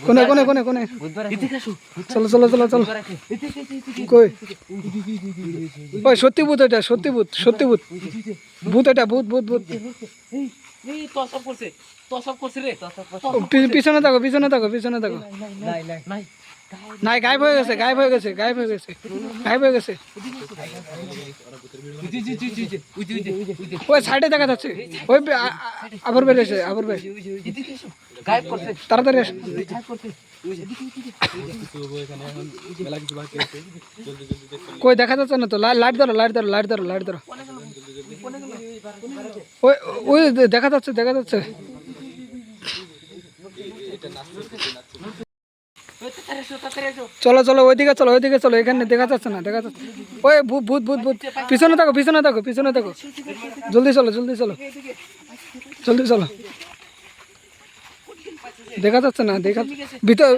কোনে কোনে কোনে কোনে চলো চলো চলো চলো কই ওই সত্যি ভূত এটা সত্যি ভূত সত্যি ভূত ভূত এটা ভূত ভূত ভূত পিছনে থাকো পিছনে থাকো পিছনে থাকো নাই গায়েব হয়ে গেছে গায়েব হয়ে গেছে গায়েব হয়ে গেছে গায়েব হয়ে গেছে ওই সাইডে দেখা যাচ্ছে ওই আবার বেরিয়েছে আবার বের তাড়াতাড়ি আসো কই দেখা যাচ্ছে না তো লাইট ধরো লাইট ধরো লাইট ধরো লাইট ধরো ওই ওই দেখা যাচ্ছে দেখা যাচ্ছে চলো চলো ওইদিকে চলো এখানে দেখা যাচ্ছে না দেখা যাচ্ছে ওই ভূত ভূত ভূত ভূত পিছনে থাকো পিছনে থাকো পিছনে থাকো জলদি চলো জলদি চলো জলদি চলো দেখা যাচ্ছে না দেখা ভিতর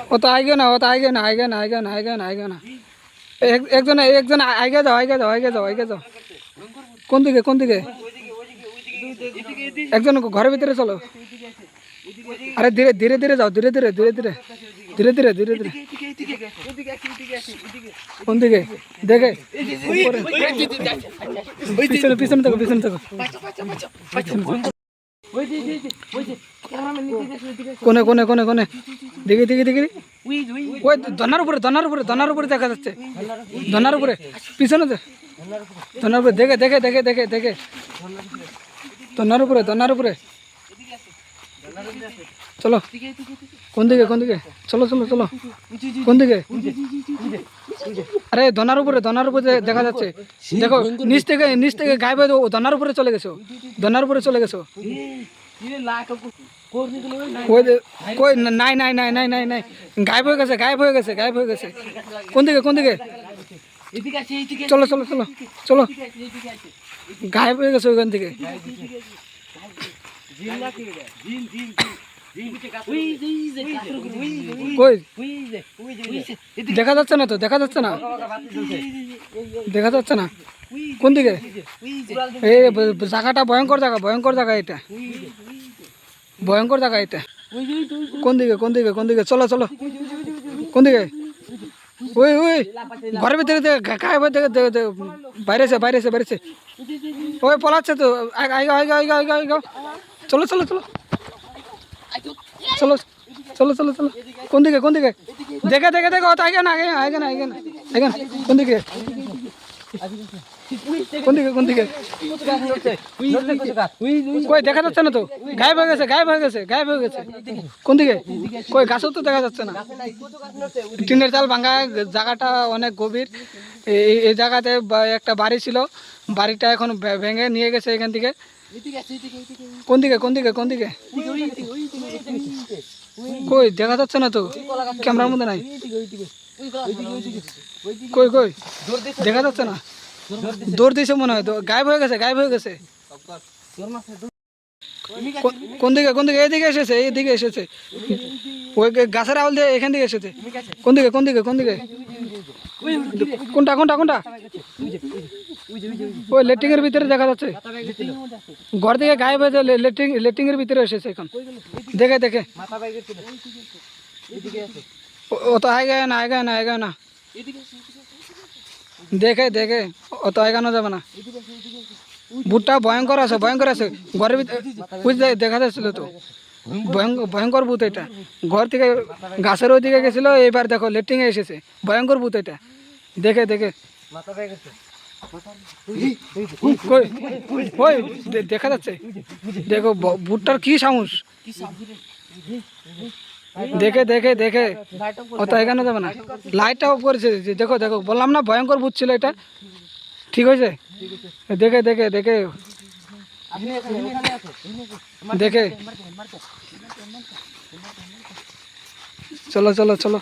ও তো আইগে না ও তো আইগে না আইগে না আইগে না আইগে না আইগে না একজন একজন আইগে যাও আইগে যাও আইগে যাও আইগে যাও কোন দিকে কোন দিকে একজন ঘরের ভিতরে চলো আরে ধীরে ধীরে ধীরে যাও ধীরে ধীরে ধীরে ধীরে ধীরে ধীরে ধীরে ধীরে কোন দিকে দেখে পিছনে পিছনে থাকো পিছনে থাকো কোনে কোনে কোনে কোনে দেখি দেখি দেখি ওই ধনার উপরে দেখা যাচ্ছে ধনার উপরে পিছনে ধনার উপরে দেখে দেখে দেখে দেখে দেখে ধনার উপরে চলো কোন দিকে চলো চলো চলো কোন দিকে আরে ধনার উপরে দেখা যাচ্ছে দেখো নিচ থেকে গায়েব হয়ে ধনার উপরে চলে গেছো ধনার উপরে চলে গেছো কই নাই নাই নাই নাই নাই নাই গায়েব হয়ে গেছে গায়েব হয়ে গেছে গায়েব হয়ে গেছে কোন দিকে চলো চলো চলো চলো গায়েব হয়ে গেছে ওইখান থেকে কই দেখা যাচ্ছে না তো দেখা যাচ্ছে না দেখা যাচ্ছে না কোন দিকে এই জায়গাটা ভয়ঙ্কর জায়গা এটা ভয়ঙ্কর জায়গা এটা কোন দিকে চলো চলো কোন দিকে ওই ওই ঘরের ভিতরে গায়েব হয়ে বাইরেছে ওই পলাচ্ছে তো চলো চলো চলো চলো চলো চলো চলো কোন দিকে দেখে ও তো আগে না কোন দিকে কই দেখা যাচ্ছে না তো গায়েব হয়ে গেছে কোন দিকে কই গাছও তো দেখা যাচ্ছে না টিনের চাল ভাঙা জায়গাটা অনেক গভীর এই জায়গাতে একটা বাড়ি ছিল বাড়িটা এখন ভেঙে নিয়ে গেছে এখান থেকে কোন দিকে কই দেখা যাচ্ছে না তো ক্যামেরার মধ্যে নাই কই দেখা যাচ্ছে না দৌড় দিয়েছে মনে হয় তো গায়েব হয়ে গেছে কোন দিকে এইদিকে এসেছে ওই গাছের আউল দিয়ে এখান থেকে এসেছে কোন দিকে কোনটা ওই লেট্রিং এর ভিতরে দেখা যাচ্ছে ঘর থেকে গায়েব হয়ে যায় লেট্রিং এর ভিতরে এসেছে এখন দেখে ও তো আগে না দেখে ও তো আগানো যাবে না ভূতটা ভয়ঙ্কর আছে ঘরের ভিতরে বুঝতে দেখা যাচ্ছিল তো ভয়ঙ্কর ভূত এটা ঘর থেকে গাছের ওই দিকে গেছিল এবার দেখো লেট্রিং এ এসেছে ভয়ঙ্কর ভূত এটা দেখে কই দেখা যাচ্ছে দেখো ভূতটার কি সাহস দেখে অত এখানে যাবে না লাইটটা অফ করেছে দেখো বললাম না ভয়ঙ্কর ভূত ছিল এটা ঠিক হয়েছে দেখে চলো